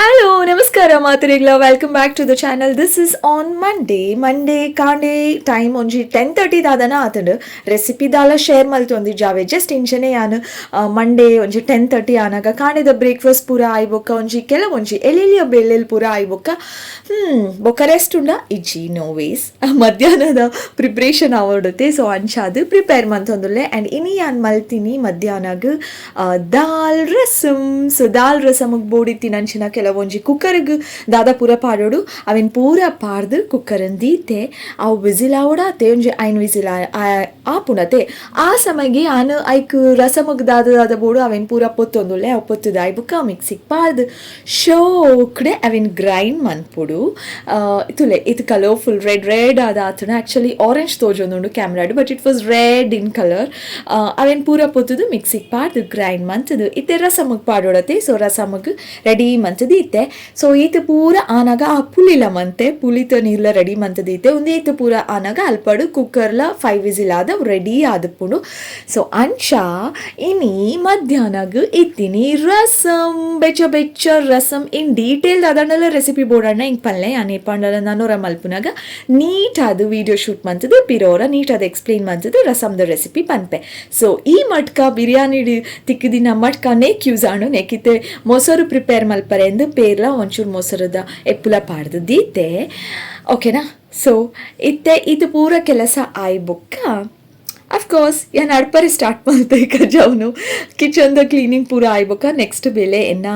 Hello ನಮಸ್ಕಾರ ಮಾತರಿಗ್ಲ welcome back to the channel. This is on Monday ಕಾಂಡೆ time ಒಂಜಿ 10:30 ದಾದನ ಆತಂಡು ರೆಸಿಪಿ ದಾಲ ಶೇರ್ ಮಲ್ತೊಂದಿ ಜಾವೆ ಜಸ್ಟ್ ಇಂಚನೆ ಯಾನು ಮಂಡೇ ಒಂಜಿ 10:30 ಆನಾಗ ಕಾಂಡೆದ ಬ್ರೇಕ್ಫಾಸ್ಟ್ ಪೂರ ಆಯ್ಬೊಕ್ಕ ಒಂಜಿ ಕೆಲವೊಂಜಿ ಎಲೆಲಿಯ ಬೆಳ್ಳೆಲ್ ಪೂರ ಆಯ್ಬೊಕ್ಕ ಬೊಕ್ಕ ರೆಸ್ಟ್ ಉಂಡ ಇಜ್ಜಿ ನೋ ವೇಸ್ ಮಧ್ಯಾಹ್ನದ ಪ್ರಿಪ್ರೇಷನ್ ಆವಡುತ್ತೆ. ಸೊ ಅಂಚಾದು ಪ್ರಿಪೇರ್ ಮಂತೊಂದುಲ್ಲೆ ಆ್ಯಂಡ್ ಇನಿ ಯಾನ್ ಮಲ್ತೀನಿ ಮಧ್ಯಾಹ್ನಗ್ ದಾಲ್ ರಸಮ್. ಸೊ ದಾಲ್ ರಸಮ್ಗೆ ಬೋಡಿತ್ತೀನಿ ಅಂಚಿನ ಕೆಲವೊಂಜಿ ಕುಕ್ಕರ್ಗ್ ದಾದ ಪೂರ ಪಾಡೋಡು ಅವೆನ್ ಪೂರ ಪಾಡ್ದು ಕುಕ್ಕರನ್ ದೀತೆ ಅವು ವಿಸಿಲ್ ಆವಡಾತೆ ಒಂಜಿ 5 ವಿಸಿಲ್ ಆಪುಣತೆ. ಆ ಸಮಯಗೆ ಆನು ಐಕ್ ರಸಮಗ್ ದಾದ ಬೋಡು ಅವೆನ್ ಪೂರ ಪೊತ್ತೊಂದುಲ್ಲೆ ಅವು ಪೊತ್ತುದ ಐಬುಕ್ಕ ಮಿಕ್ಸಿಗೆ ಪಾಡ್ದು ಶೋಕ್ಡೆ ಅವೆನ್ ಗ್ರೈಂಡ್ ಮನ್ಪುಡು. ತುಲೆ ಇದು ಕಲರ್ಫುಲ್ ರೆಡ್ ಆದ ಆತನ ಆ್ಯಕ್ಚುಲಿ ಆರೆಂಜ್ ತೋಜೊಂದುಂಡು ಕ್ಯಾಮ್ರಾಡು but it was red in colour. ಅವೆನ್ ಪೂರ ಪೊತ್ತುದು ಮಿಕ್ಸಿಗೆ ಪಾಡ್ದು ಗ್ರೈಂಡ್ ಮಂತದು ಇತ್ತೆ ರಸಮಗ್ ಪಾಡೋಡತೆ. ಸೊ ರಸಮಗ್ ರೆಡಿ ಮಂತದಿ ಇತ್ತೆ. ಸೊ ಈತ ಪೂರ ಆನಾಗ ಆ ಪುಲಿಲ ಮಂತೆ ಪುಲಿತ ನೀರ್ಲ ರೆಡಿ ಮಂತದಿ ಇತ್ತೆ ಒಂದೇ ಈತ ಪೂರ ಆನಾಗ ಅಲ್ಪಡು ಕುಕ್ಕರ್ಲ 5 ವಿಸಿಲ್ ಆದ ರೆಡಿ ಆದಪ್ಪುಂಡು. ಸೊ ಅಂಚ ಇನಿ ಮಧ್ಯಾಹ್ನಗ್ ಇತ್ತೀನಿ ರಸಮ್ ಬೆಚ್ಚ ರಸಮ್ ಇನ್ ಡೀಟೇಲ್ ಅದನ್ನೆಲ್ಲ ರೆಸಿಪಿ ಬೋರ್ಡಣ್ಣ ಹಿಂಗೆ ಪಲ್ಲೆ ಆ ನೇಪಾಂಡಲ ನಾನೂರ ಮಲ್ಪುನಾಗ ನೀಟ್ ಅದು ವಿಡಿಯೋ ಶೂಟ್ ಮಂತದು ಪಿರೋರ ನೀಟ್ ಅದು ಎಕ್ಸ್ಪ್ಲೇನ್ ಮಂತದು ರಸಮ್ದ ರೆಸಿಪಿ ಪನ್ಪೆ. ಸೊ ಈ ಮಟ್ಕ ಬಿರಿಯಾನಿ ತಿಕ್ಕಿದಿನ ಮಟ್ಕ ನೇಕ್ ಯೂಸ್ ಆಣು ನೆಕ್ಕಿತ್ತೆ ಮೊಸರು ಪ್ರಿಪೇರ್ ಮಲ್ಪರೆ ಎಂದು ಪೇರ್ಲ ಒಂಚೂರು ಮೊಸರದ ಎಪ್ಪುಲ ಪಾಡ್ದು ದೀತೆ ಓಕೆನಾ. ಸೊ ಇತ್ತೆ ಇದು ಪೂರ ಕೆಲಸ ಆಯ್ಬೊಕ್ಕ ಅಫ್ಕೋರ್ಸ್ ಏನು ಅಡ್ಪರಿ ಸ್ಟಾರ್ಟ್ ಮಾಡ್ತೇವೆ ಕಜಾವ್ನು ಕಿಚನ್ದ ಕ್ಲೀನಿಂಗ್ ಪೂರ ಆಯ್ಬೊಕ್ಕ ನೆಕ್ಸ್ಟ್ ಬೇಲೆ ಎನ್ನ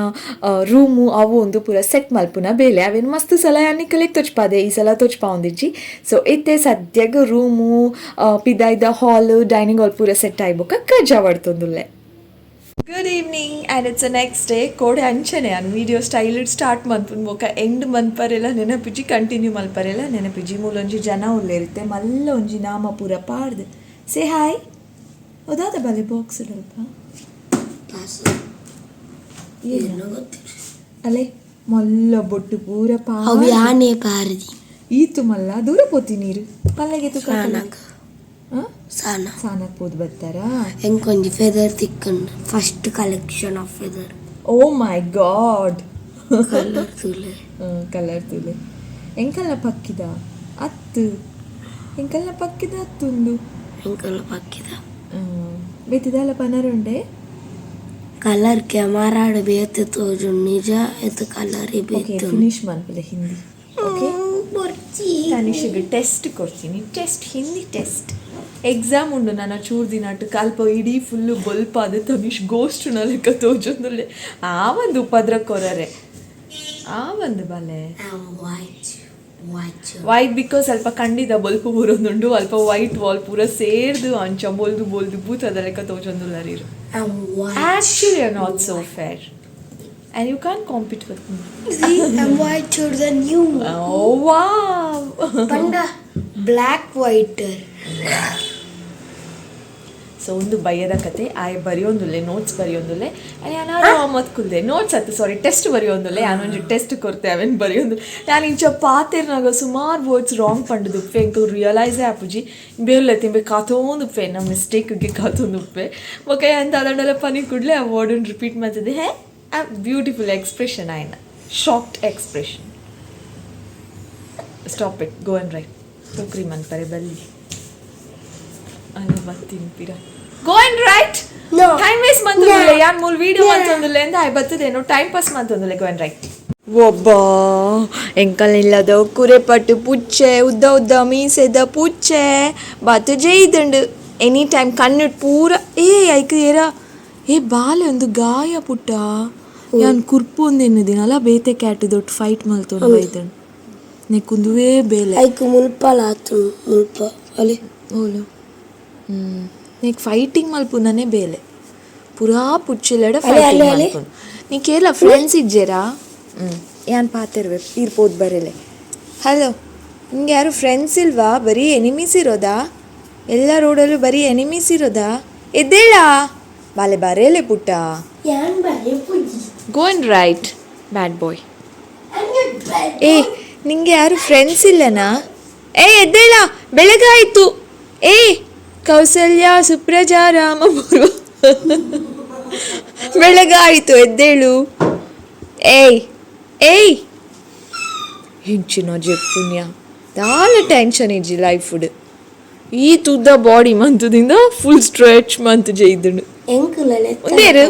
ರೂಮು ಅವು ಒಂದು ಪೂರ ಸೆಟ್ ಮಲ್ಪುನ ಬೇಲೆ ಅವೇನು ಮಸ್ತ್ ಸಲ ಅನ್ನಿಕಲಿಗೆ ತೊಚ್ಪಾದೆ ಈ ಸಲ ತೊಚ್ಪಾ ಒಂದಿಜ್ಜಿ. ಸೊ ಇತ್ತೆ ಸದ್ಯಗ ರೂಮು ಪಿದಾಯ್ದ ಹಾಲು ಡೈನಿಂಗ್ ಹಾಲ್ ಪೂರ ಸೆಟ್ ಆಯ್ಬೊಕ್ಕ ಕಜಾವಡ್ತೊಂದುಲ್ಲೆ. Good evening and it's a next day ಕೋಡೆ ಅಂಚನೆ ನಾನು ವೀಡಿಯೋ ಸ್ಟೈಲ್ ಸ್ಟಾರ್ಟ್ ಮನ್ಪುನ್ ಬೊಕ ಎಂಡ್ ಮನ್ಪರೆಲ್ಲ ನೆನಪಿಜಿ ಕಂಟಿನ್ಯೂ ಮಲ್ಪರೆಲ್ಲ ನೆನಪಿಜಿ ಮೂಲೊಂಜಿ ಜನ ಉಲ್ಲೇರುತ್ತೆ ಮಲ್ಲ ಒಂಜಿ ನಾಮ ಪೂರ ಪಾಡ್ದು ಸೇ ಹಾಯ್ ಅದಾದ ಬಲೆ ಬಾಕ್ಸ್ ಅಲ್ಪ ಅಲೆ ಮಲ್ಲ ಬೊಟ್ಟು ಪೂರ ಪಾಡಿ ಈತು ಮಲ್ಲ ದೂರ ಪೋತಿ ನೀರು ಪಲ್ಲೆಗೆ ತುಕ ಸಾನಕ್ ಪೋದು ಬರ್ತಾರಾ ಎಂಕೊಂಜಿ ಫೆದರ್ ತಿಕ್ಕಂಡು first collection of feather. Oh my god colour ತುಲೆ ಎಂಕಲ್ಲ ಪಕ್ಕಿದ ಅತ್ತು ಎಂಕಲ್ಲ ಪಕ್ಕಿದ ಅತ್ತುಂಡು ಎಂಕಲ್ಲ ಪಕ್ಕಿದ ಬೇತಿದಲ್ಲ ಪನರುಂಡೆ ಕಲರ್ ಕ್ಯಾಮರಾಡ್ ಬೇತೆ ತೋಜು ನಿಜ ಎತ್ತು ಕಲರ್ ಬೇತು ಫಿನಿಶ್ ಮನ್ಪಲೆ ಹಿಂದಿ ಓಕೆ ತನಿಷಿಗೆ ಟೆಸ್ಟ್ ಕೊಡ್ತೀನಿ ಹಿಂದಿ ಟೆಸ್ಟ್ ಎಕ್ಸಾಮ್ ಉಂಡು ನನ್ನ ಚೂರು ದಿನಾಟು ಕಲ್ಪ ಇಡೀ ಫುಲ್ಲು ಬಲ್ಪ ಅದು ತನಿಷ್ ಗೋಸ್ಟುನ ಲೆಕ್ಕ ತೋಜೊಂದುಲ್ಲೆ ಆ ಒಂದು ಉಪದ್ರ ಕೊರರೆ ಆ ಒಂದು ಬಲೆ ವೈಟ್ ಬಿಕಾಸ್ ಅಲ್ಪ ಕಂಡಿದ ಬಲ್ಪು ಬರೋದುಂಡು ಅಲ್ಪ ವೈಟ್ ವಾಲ್ ಪೂರ ಸೇರ್ದು ಅಂಚ ಬೊಲ್ದು ಬೂತ್ ಅದ ಲೆಕ್ಕ ತೋಜೊಂದುಲ್ಲ ರೀರು actually are not so fair and you can't compete with me. See, I'm whiter than you. Oh wow. Panda black whiter. So ಒಂದು ಬಯ್ಯದ ಕತೆ ಆಯ್ ಬರೆಯೊಂದುಲ್ಲೆ ನೋಟ್ಸ್ ಬರೆಯೊಂದುಲ್ಲೆ ನಾನು ಮತ್ ಕುಲ್ದೆ ನೋಟ್ಸ್ ಅತ್ತು ಸಾರಿ ಟೆಸ್ಟ್ ಬರೆಯೊಂದುಲ್ಲೆ ಯಾನೊಂದು ಟೆಸ್ಟ್ ಕೊಡ್ತೆ ಅವೇನು ಬರೆಯೊಂದು ನಾನು ಇಂಚ ಪಾತೆರ್ನಾಗ ಸುಮಾರು ವರ್ಡ್ಸ್ ರಾಂಗ್ ಪಂಡದು ಉಪ್ಪೆ ಇಂಕ ರಿಯಲೈಸೇ ಆಪುಜಿ ಬೇರ್ಲೆ ತಿಂಬೆ ಕಾತೊಂದು ಉಪ್ಪೆ ನಮ್ಮ ಮಿಸ್ಟೇಕ್ಗೆ ಕಾತೊಂದು ಉಪ್ಪೆ ಓಕೆ ಅಂತ ಅದನ್ನೆಲ್ಲ ಪನಿ ಕೂಡಲೇ ಆ ವರ್ಡನ್ನು ರಿಪೀಟ್ ಮಾಡ್ತಿದ್ದೆ ಹೇ a beautiful expression aina shocked expression stop it go and write pokri man pare balli ayo battin pira go and write no time waste mantondule yan mul video mantondule enda ay battudeno time pass mantondule go and write ಒಬ್ಬ ಎಂಕಲ್ನಿಲ್ಲದ ಕುರೆ ಪಟ್ಟು ಪುಚ್ಚೆ ಉದ್ದ ಮೀಸೆದ ಪುಚ್ಚೆ ಬಾತು ಜೈದಂಡು any time ಕಣ್ಣಿಟ್ಟು ಪೂರ hike ಏರ ಬಾಲೆ ಒಂದು ಗಾಯ ಪುಟ್ಟ ಯಾನ್ ಕುರ್ಪು ಒಂದೆನ್ನದಿನಲ್ಲ ಬೇತೆ ಕ್ಯಾಟ್ ದೊಡ್ಡ ಫೈಟ್ ಮಲ್ತೊಂಡು ಬೈದನ್ ನೆಕ್ಕುಂದುವೇ ಬೇಲೆ ಐಕ್ ಮುಲ್ಪಲಾತು ಮುಲ್ಪ ಅಲ್ಲಿ ಓಲು ನೀಕ್ ಫೈಟಿಂಗ್ ಮಲ್ಪುಂದನೆ ಬೇಲೆ ಪುರಾ ಪುಚ್ಚಿಲೆಡ ಫೈಟಿಂಗ್ ಮಲ್ಪುಂಡು ನೀ ಕೇರಳ ಫ್ರೆಂಡ್ಸ್ ಇಜ್ಜೇರಾ ಯಾನ್ ಪಾತಿರ್ವೆ ಇರ್ಬೋದು ಬರೇಲೆ ಹಲೋ ನಿಂಗೆ ಯಾರು ಫ್ರೆಂಡ್ಸ್ ಇಲ್ವಾ ಬರೀ ಎನಿಮೀಸ್ ಇರೋದಾ ಎಲ್ಲ ರೋಡಲ್ಲೂ ಬರೀ ಎನಿಮೀಸ್ ಇರೋದಾ ಎದ್ದೇಳಾ ಬಾಲೆ ಬರೇಲೆ ಪುಟ್ಟ ಗೋ ಅಂಡ್ ರೈಟ್ ಬ್ಯಾಡ್ ಬಾಯ್ ನಿಂಗೆ ಯಾರು ಫ್ರೆಂಡ್ಸ್ ಇಲ್ಲನಾ ಎದ್ದೇಳ ಬೆಳಗಾಯಿತು ಕೌಸಲ್ಯ ಸುಪ್ರಜಾ ರಾಮ ಬೆಳಗಾಯಿತು ಎದ್ದೇಳು ಏಯ್ ಹೆಂಚಿನ ಜೆಪ್ಪುಣ್ಯ ದಾಲ ಟೆನ್ಷನ್ ಇಜ್ಜಿ ಲೈಫ್ ಈ ತುದ್ದ ಬಾಡಿ ಮಂತದಿಂದ ಫುಲ್ ಸ್ಟ್ರೆಚ್ ಮಂತ್ ಜೈದುಂಡು ಒಂದೇರು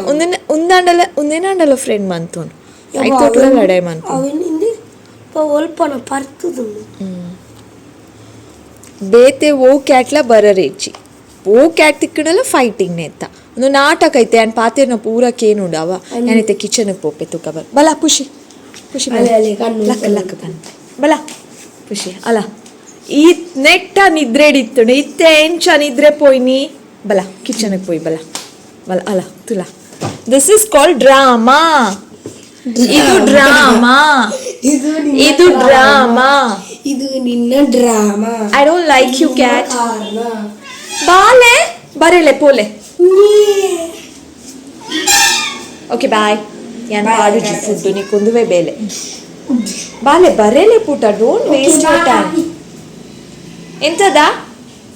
ಒಂದೇನಾಂಡಲ ಫ್ರೆಂಡ್ ಮಂತೋನು ಐತೋಟ್ಲ ಲಡಾಯಿ ಮಂತು ಬೇತೆ ಓ ಕ್ಯಾಟ್ಲ ಬರರೇಚಿ ಓ ಕ್ಯಾಟ್ ತಿಕ್ಕಣಲ್ಲ ಫೈಟಿಂಗ್ ನೆತ್ತ ಒಂದು ನಾಟಕ ಐತೆ ಆ್ಯಂಡ್ ಪಾತೆರ್ನ ಪೂರ ಕೇನುಂಡು ಅವ ಏನೈತೆ ಕಿಚನ್ಗೆ ಪೋಪೆ ತುಕ ಬಲ ಖುಷಿ ಖುಷಿ ಲಕ್ಕ ಲಕ್ಕ ಬಂತು ಬಲ ಖುಷಿ ಅಲ್ಲ ಈ ನೆಟ್ಟ ನಿದ್ರೆಡಿತ್ತು ಇತ್ತೆ ಎಂಚ ನಿದ್ರೆ ಪೋಯ್ನಿ ಬಲ ಕಿಚನ್ಗೆ ಪೋಯ್ ಬಲ ಬಲ ಅಲ್ಲ ತುಲ ದಿಸ್ ಇಸ್ ಕಾಲ್ಡ್ ಡ್ರಾಮಾ ಇದು ಡ್ರಾಮಾ ಇದು ಡ್ರಾಮಾ ಇದು ನಿನ್ನ drama I don't like you cat ಬಾಲೆ ಬರೇಲೆ ಪೋಲೆ ಓಕೆ ಬಾಯ್ ಯಾನ್ ಪಾಡುಜಿ ಫುಡ್ ನೀಕೊಂದುವೆ ಬೇಲೆ ಬಾಲೆ ಬರೇಲೆ ಪುಟ ಡೋಂಟ್ ವೇಸ್ಟ್ ಯುವರ್ ಟೈಮ್ ಎಂತದ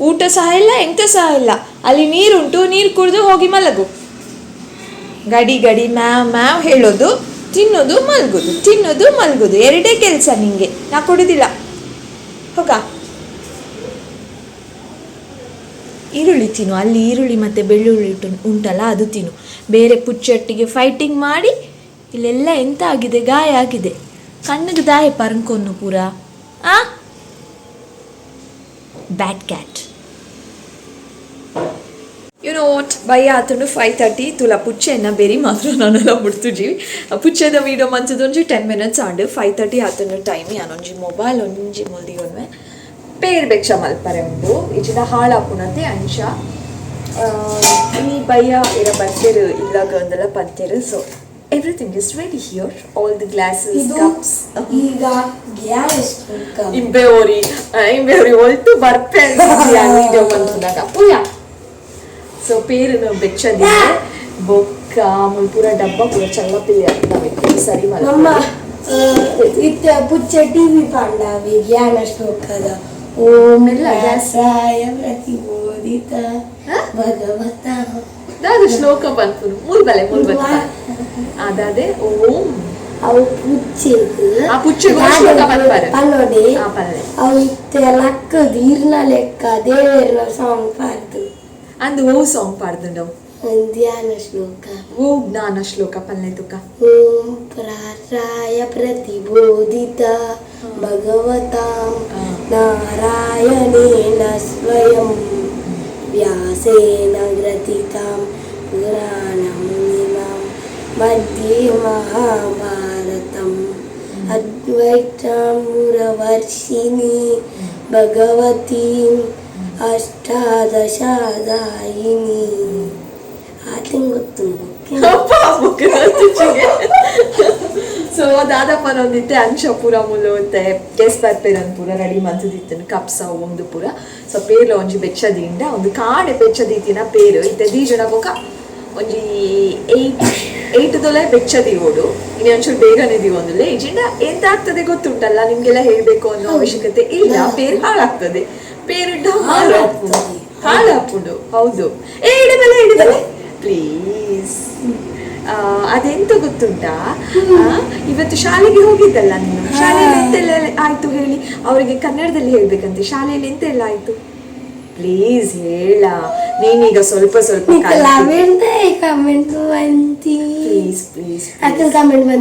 ಊಟ ಸಹ ಇಲ್ಲ ಎಂತ ಸಹ ಇಲ್ಲ ಅಲ್ಲಿ ನೀರುಂಟು ನೀರು ಕುಡಿದು ಹೋಗಿ ಮಲಗು ಗಡಿ ಗಡಿ ಮ್ಯಾವ್ ಮ್ಯಾವ್ ಹೇಳೋದು ತಿನ್ನೋದು ಮಲ್ಗೋದು ತಿನ್ನೋದು ಮಲ್ಗೋದು ಎರಡೇ ಕೆಲಸ ನಿಂಗೆ ನಾ ಕೊಡೋದಿಲ್ಲ ಹೋಗ ಈರುಳ್ಳಿ ತಿನ್ನು ಅಲ್ಲಿ ಈರುಳ್ಳಿ ಮತ್ತು ಬೆಳ್ಳುಳ್ಳಿ ಉಂಟಲ್ಲ ಅದು ತಿನ್ನು ಬೇರೆ ಪುಚ್ಚಟ್ಟಿಗೆ ಫೈಟಿಂಗ್ ಮಾಡಿ ಇಲ್ಲೆಲ್ಲ ಎಂತ ಆಗಿದೆ ಗಾಯ ಆಗಿದೆ ಕಣ್ಣಿಗೆ ದಾಯ ಪರಂಕೊನ್ನು ಪೂರ ಆ ಬ್ಯಾಡ್ ಕ್ಯಾಟ್ ಯು ನೋ ವಾಟ್ ಭಯ ಆತನು 5:30 ತುಲ ಪುಚ್ಚೆನ್ನ ಬೇರೆ ಮಾತ್ರ ನಾನೆಲ್ಲ ಬಿಡ್ತುಜಿ ಪುಚ್ಚೆದ ವೀಡಿಯೋ ಮಂಚದೊಂಜಿ 10 minutes ಆಂಡು 5:30 ಆತನ ಟೈಮ್ ಯಾನೊಂಜಿ ಮೊಬೈಲ್ ಒಂಜಿ ಮುಲ್ದಿಗೊನ್ವೆ ಪೇರ್ ಬೆಕ್ಷ ಮಲ್ಪರೆ ಉಂಡು ಇಜಿನ ಹಾಳಾಪುನತೆ ಅಂಚ ಈ ಭಯ ಇರ ಬರ್ತೆರು ಇಲ್ಲಾಗ ಒಂದೆಲ್ಲ ಪಂತೆರು so everything is ready here all the glasses cups ಈಗ ಗ್ಯಾಸ್ ಇಂಬೆವರಿ ಒಲ್ತು ಬರ್ಪೆ ವಿಡಿಯೋ ಬಂದಾಗ ಪೂಯ ಸೊ ಪೇರು ಬೆಚ್ಚದಿದೆ ಬೊಕ್ಕ ಮುಲ್ಪುರ ಡಬ್ಬ ಪೂರ ಚಲ್ಲಪಿಲ್ಲಿ ಆಗ್ತವೆ ಸರಿ ನಮ್ಮ ಇತ್ತ ಪುಚ್ಚ ಟಿವಿ ಪಾಂಡವಿ ಜ್ಞಾನ ಶ್ಲೋಕದ ಓಂ ವ್ಯಾಸಾಯ ಪ್ರತಿಬೋಧಿತ ಭಗವತ ದಾದ ಶ್ಲೋಕ ಬಂತು ಮೂರು ಬಲೆ ಅದಾದೆ ಓಂ ಅವು ಪುಚ್ಚೆಗ್ ಆ ಪುಚ್ಚೆಗೆ ಶ್ಲೋಕ ಬಂದ್ಬಾರೆ ಪಲ್ಲೋಡೆ ಅವು ಇತ್ತ ಲಕ್ಕದ ಈರ್ನ ಲೆಕ್ಕ ದೇವರ ಸಾಂಗ್ ಪಾಡ್ದು ಅಂದು ಓ ಸಾಂಗ್ ಪಾಡ್ದುಂಡವು ಧ್ಯಾನ ಶ್ಲೋಕ ಓ ಜ್ಞಾನ ಶ್ಲೋಕ ಪಲ್ಲೆ ತುಕ ಓಂ ಪ್ರಾರಾಯ ಪ್ರತಿಬೋಧಿತ ಭಗವತಾಂ ನಾರಾಯಣೇನ ಸ್ವಯಂ ವ್ಯಾಸೇನ ಗ್ರಥಿತಾಂ ಪುರಾಣಮುನಿನಾಂ ಮಧ್ಯೆ ಮಹಾಭಾರತಂ ಅದ್ವೈತಾಮೂರವರ್ಷಿಣಿ ಭಗವತೀಂ ಅಷ್ಟಾದಶಾದಾಯಿನಿ ಸೊ ದಾದಪ್ಪನೊಂದಿತ್ತೆ ಅಂಶ ಪೂರ ಮುಲ್ಲುತ್ತೆ ಗೆಸ್ ಬರ್ಪೇರನ್ ಪೂರ ರೆಡಿ ಮಂತದಿತ್ತನು ಕಪ್ಸ ಒಂದು ಪೂರ ಸೊ ಪೇರ್ಲ ಒಂಜಿ ಬೆಚ್ಚದಿಂಡ ಒಂದು ಕಾಡೆ ಬೆಚ್ಚದಿತ್ತಿನ ಪೇರು ಇತ್ತೆ ದೀಜನ ಬೊಕ ಒಂಜಿ 8 ದೊಲೆ ಬೆಚ್ಚದಿ ಓಡು ಇನ್ನು ಒಂಚೂರು ಬೇಗನೆ ದಿವೊಂದುಲೆ ಇಜಿಂಡ ಎಂತ ಆಗ್ತದೆ ಗೊತ್ತುಂಟಲ್ಲ ನಿಮ್ಗೆಲ್ಲ ಹೇಳ್ಬೇಕು ಅನ್ನೋ ಅವಶ್ಯಕತೆ ಇಲ್ಲ ಪೇರು ಹಾಳಾಗ್ತದೆ ಪೇರು ಹಾಳಾಪುಡು ಹೌದು ಇಡಬಲೆ ಪ್ಲೀಸ್ ಅದೆಂತ ಗೊತ್ತುಂಟಾ ಇವತ್ತು ಶಾಲೆಗೆ ಹೋಗಿದ್ದಲ್ಲ ನೀನು ಶಾಲೆಯಲ್ಲಿ ಎಂತೆಲ್ಲ ಆಯ್ತು ಹೇಳಿ ಅವರಿಗೆ ಕನ್ನಡದಲ್ಲಿ ಹೇಳ್ಬೇಕಂತೆ ಶಾಲೆಯಲ್ಲಿ ಎಂತೆಲ್ಲ ಆಯ್ತು ಪ್ಲೀಸ್ ಹೇಳ ನೀನೀಗ ಸ್ವಲ್ಪ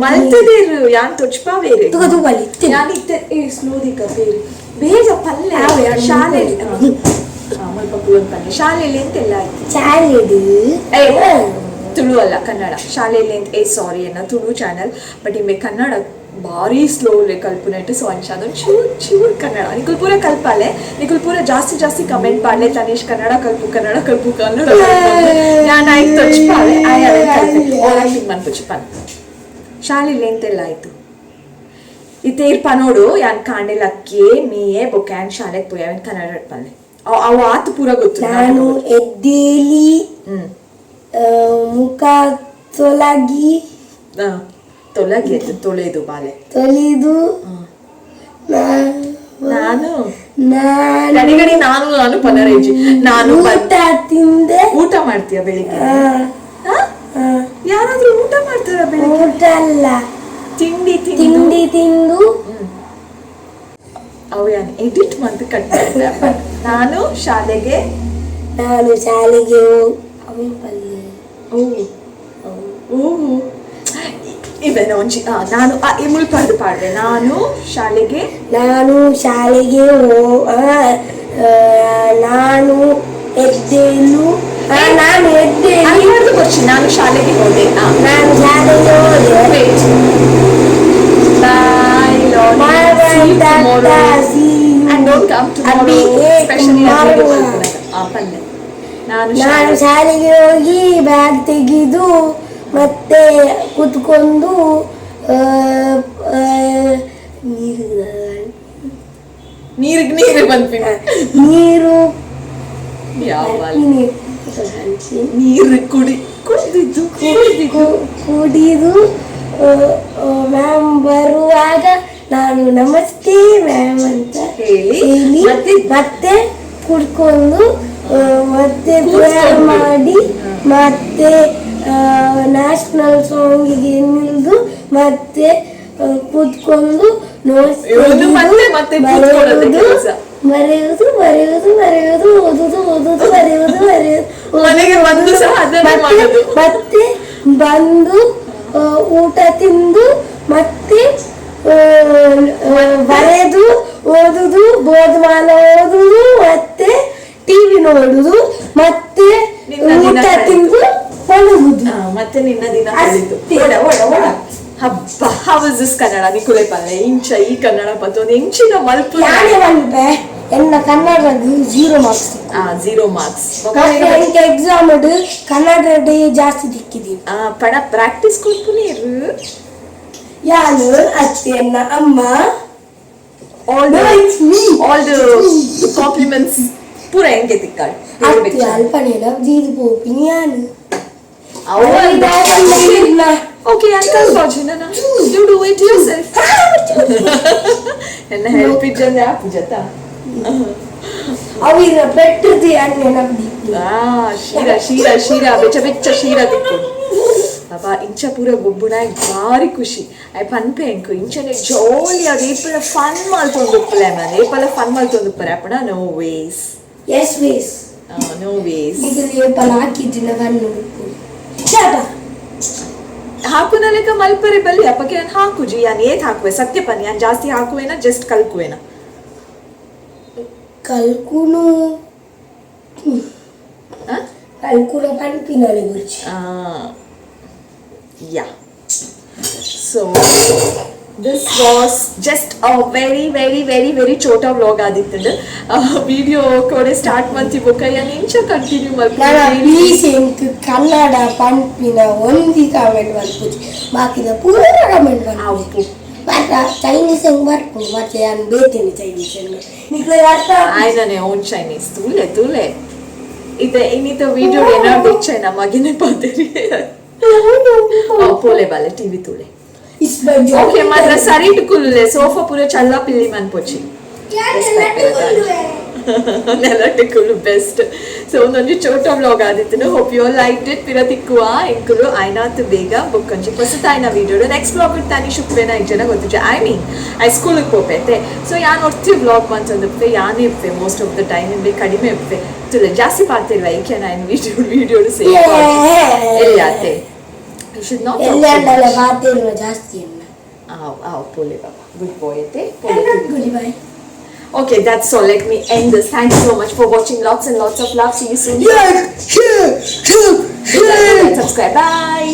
ಮಲ್ತದೇರು ಯಾನ್ ತೊಚ್ಪಾ ಬೇರೆ ಸ್ಲೋದಿಕ ಬೇರೆ ಬೇಗ ಪಲ್ಲೆ ಶಾಲೆಯಲ್ಲಿ ಶಾಲೆಯಲ್ಲಿ ಎಂತೆಲ್ಲ ಆಯ್ತು ತುಳು ಅಲ್ಲ ಕನ್ನಡ ಶಾಲೆಯಲ್ಲಿ ಸಾರಿ ಏನೋ ತುಳು ಚಾನಲ್ ಬಟ್ ಇಮ್ಮೆ ಕನ್ನಡ ಭಾರಿ ಸ್ಲೋ ಕಲ್ಪುನೆಟ್ಟು ಸೊ ಅಂಚ ಅದೊಂದು ಚೂರು ಕನ್ನಡ ನಿಕುಲ್ ಪೂರ ಕಲ್ಪಾಲೆ ನಿಕುಲ್ ಪೂರ ಜಾಸ್ತಿ ಕಮೆಂಟ್ ಪಾಡ್ಲೆ ತನೀಶ್ ಕನ್ನಡ ಕಲ್ಪು ಕನ್ನಡ ನಾನು ಆಯ್ತು ತೊಚ್ಪಾಲೆ ಮನ್ಪುಚ್ಪಾಲೆ ಶಾಲೆಯಲ್ಲಿ ಎಂತೆಲ್ಲ ಆಯ್ತು ಇತ್ತೇರ್ಪ ನೋಡು ಯಾನ್ ಕಾಂಡೆಲ್ ಅಕ್ಕಿ ಮೀಯೆ ಬೊಕ್ಯಾನ್ ಶಾಲೆಗೆ ಪೋಯ್ ಅವನ್ ಕನ್ನಡ ಪಲ್ಲೆ ಅವು ಆತು ಪೂರ ಗೊತ್ತು ನಾನು ಎದ್ದೇಲಿ ಮುಖ ತೊಲಗಿ ತೊಳೆದು ಬಾಲೆ ತೊಳೆದು ನಾನು ನಾನು ಪನರೇಜಿ ನಾನು ಊಟ ತಿಂದೆ ಊಟ ಮಾಡ್ತೀಯ ಬೆಳಿಗ್ಗೆ ಯಾರಾದ್ರೂ ಊಟ ಮಾಡ್ತಾರ ಬೆಳಿಗ್ಗೆ ಊಟ ಅಲ್ಲ ತಿಂಡಿ ತಿಂಡಿ ತಿಂದು ಅವು ಏನು ಎಡಿಟ್ ಮಂತ್ ಕಟ್ ಮಾಡ್ತಾರೆ. ನಾನು ಶಾಲೆಗೆ ಅವಿನ ಪಲ್ಯ ಇವೇನೋ ಒಂಚಿ ನಾನು ಈ ಮುಳ್ಪದ್ದು ಪಾಡ್ದೆ. ನಾನು ಶಾಲೆಗೆ ನಾನು ಎದ್ದೇಳು ಬರ್ಚಿ ನಾನು ಶಾಲೆಗೆ ಹೋದೆ. ನಾನು ಶಾಲೆಗೆ ಹೋದೆ. Bye, Lord. See you tomorrow. And don't come tomorrow. Especially ಪಲ್ಯ. ನಾನು ಶಾಲೆಗೆ ಹೋಗಿ ಬ್ಯಾಗ್ ತೆಗೆದು ಮತ್ತೆ ಕುತ್ಕೊಂಡು ನೀರು ಬಂದ್ವಿ. ನೀರು ಕುಡಿದು ಮ್ಯಾಮ್ ಬರುವಾಗ ನಾನು ನಮಸ್ತೆ ಮ್ಯಾಮ್ ಅಂತ ಹೇಳಿ ಮತ್ತೆ ಕುಡ್ಕೊಂಡು ಮತ್ತೆ ಪ್ರೇಯರ್ ಮಾಡಿ ಮತ್ತೆ ನ್ಯಾಷನಲ್ ಸಾಂಗಿಗೆ ನಿಲ್ದು ಮತ್ತೆ ಕೂತ್ಕೊಂಡು ನೋಟ್ಸ್ ಬರೆಯುವುದು ಓದುದು ಮತ್ತೆ ಬಂದು ಊಟ ತಿಂದು ಮತ್ತೆ ಬರೆದು ಓದುದು ಬೋಧಮಾನ ಓದುದು ಮತ್ತೆ ಟಿವಿ ನೋಡುದು ಮತ್ತೆ ಊಟ ತಿಂದು ಮಲಗುದು ಮತ್ತೆ ನಿನ್ನ ದಿನ ಹಬ್ಬ. ಹೌ ಇಸ್ ದಿಸ್ ಕನ್ನಡ ನಿಕುಲೆ ಪಲ್ಲೆ ಇಂಚ ಈ ಕನ್ನಡ ಬತ್ತೊಂದು ಎಂಚಿನ ಮಲ್ಪ ಎನ್ನ ಕನ್ನಡದು 0 ಮಾರ್ಕ್ಸ್ 0 ಮಾರ್ಕ್ಸ್ ಎಕ್ಸಾಮ್ ಕನ್ನಡ ಜಾಸ್ತಿ ದಿಕ್ಕಿದೀವಿ ಪಡ ಪ್ರಾಕ್ಟೀಸ್ ಕೊಡ್ಪುನೇರು ಯಾನು ಅತ್ತೆ ಎನ್ನ ಅಮ್ಮ all the compliments ಪೂರ ಹೆಂಗೆ ತಿಕ್ಕಾಳು ಅತ್ತೆ ಅಲ್ಪನೇನ ದೀದು ಪೋಪಿನಿ ಯಾನು Okay, Uncle Rajina, you do it yourself. And help it janda pujata. Avira pettudi annenabdi. Shira, becha shira dikku. Baba incha pura gobbuna bari kushi. I panpe enku inchane jolly adepala fun maltonduppale man. Epala fun maltonduppare apana no ways. Yes ways. No ways. Idile epala hakidina vannu. Chata. ಹಾಕುನ ಲೆಕ್ಕ ಮಲ್ಪರೆ ಬಲ್ಲಿ ಅಪ್ಪಕ್ಕೆ ನಾನು ಹಾಕುಜಿ ಯಾನ್ ಏತ್ ಹಾಕುವೆ ಸತ್ಯಪನ್ ಯಾನ್ ಜಾಸ್ತಿ ಹಾಕುವೆನಾ just ಕಲ್ಕುವೆನಾ ಕಲ್ಕುನು ಪನ್ಪಿನಲ್ಲಿ ಗುರ್ಚಿ yeah so this was just a very chota vlog ಆದಿತ್ತು. ವಿಡಿಯೋ ಕೋಡೆ ಸ್ಟಾರ್ಟ್ ಮಾಡ್ತಿ ಬೊಕ್ಕ ಯಾನ್ ಇಂಚ ಕಂಟಿನ್ಯೂ ಮಲ್ಪರೆ ಪ್ಲೀಸ್ ಎಂಕ್ ಕನ್ನಡ ಪನ್ಪಿನ ಒಂದಿ ಕಾಮೆಂಟ್ ಮಲ್ಪುಜಿ ಬಾಕಿದ ಪೂರ ಕಾಮೆಂಟ್ ಮಲ್ಪುಜಿ ಮತ್ತೆ ಚೈನೀಸ್ ಹೆಂಗ್ ಬರ್ಪು ಮತ್ತೆ ಯಾನ್ ಬೇತೇನೆ ಚೈನೀಸ್ ನಿಕ್ಲೆ ಅರ್ಥ ಆಯ್ನನೆ ಓನ್ ಚೈನೀಸ್ ತೂಲೆ ಇದೆ ಇನ್ನಿತ ವಿಡಿಯೋ ಏನಾದ್ರು ಚೈನ ಮಗಿನೆ ಪಾತೆರಿ ಪೋಲೆ ಬಾಲೆ ಟಿವಿ ತೂಲೆ ಓಕೆ ಮಾತ್ರ ಸರಿ ಟುಕುಲುಲೆ ಸೋಫಾ ಪೂರ ಚಲ್ಲ ಪಿಲ್ಲಿ ಮನ್ ಪೋಚಿ ನೆಲಟಿಕುಲು ಬೆಸ್ಟ್. ಸೊ ಒಂದೊಂದು ಚೋಟ ವ್ಲಾಗ್ ಆದಿತ್ತು. Hope you all liked it. ಪಿರ ತಿಕ್ಕುವ ಇಂಕುಲು ಆಯ್ನಾತ್ ಬೇಗ ಬುಕ್ಕಂಚಿ ಪಸತ ಆಯ್ನ ವಿಡಿಯೋಡು ನೆಕ್ಸ್ಟ್ ವ್ಲಾಗ್ ತಾನಿ ಶುಕ್ವೇನ ಜನ ಗೊತ್ತಿಜೆ ಐ ಮೀನ್ ಐ ಸ್ಕೂಲಿಗೆ ಹೋಗ್ಬೇತೆ. ಸೊ ಯಾನ್ ನೋಡ್ತೀವಿ ವ್ಲಾಗ್ ಬಂತಂದಪ್ಪೆ ಯಾನೇ ಇಪ್ಪೆ ಮೋಸ್ಟ್ ಆಫ್ ದ ಟೈಮ್ ಇಲ್ಲಿ ಕಡಿಮೆ ಇಪ್ಪೆ ತುಲೆ ಜಾಸ್ತಿ ಪಾತಿಲ್ವ ಈಕೆ ನಾನು ವಿಡಿಯೋಡು ಸೇವ್ ಎಲ್ಲಿ ಆತೆ ಯು ಶುಡ್ ನಾಟ್ ಎಲ್ಲೆಲ್ಲ ಪಾತಿಲ್ವ ಜಾಸ್ತಿ ಪೋಲೆ ಬಾಬಾ ಗುಡ್ ಬಾಯ್ ಐತೆ good bye. Okay, that's all. Let me end this. Thank you so much for watching. Lots and lots of love. See you soon. Subscribe. Bye.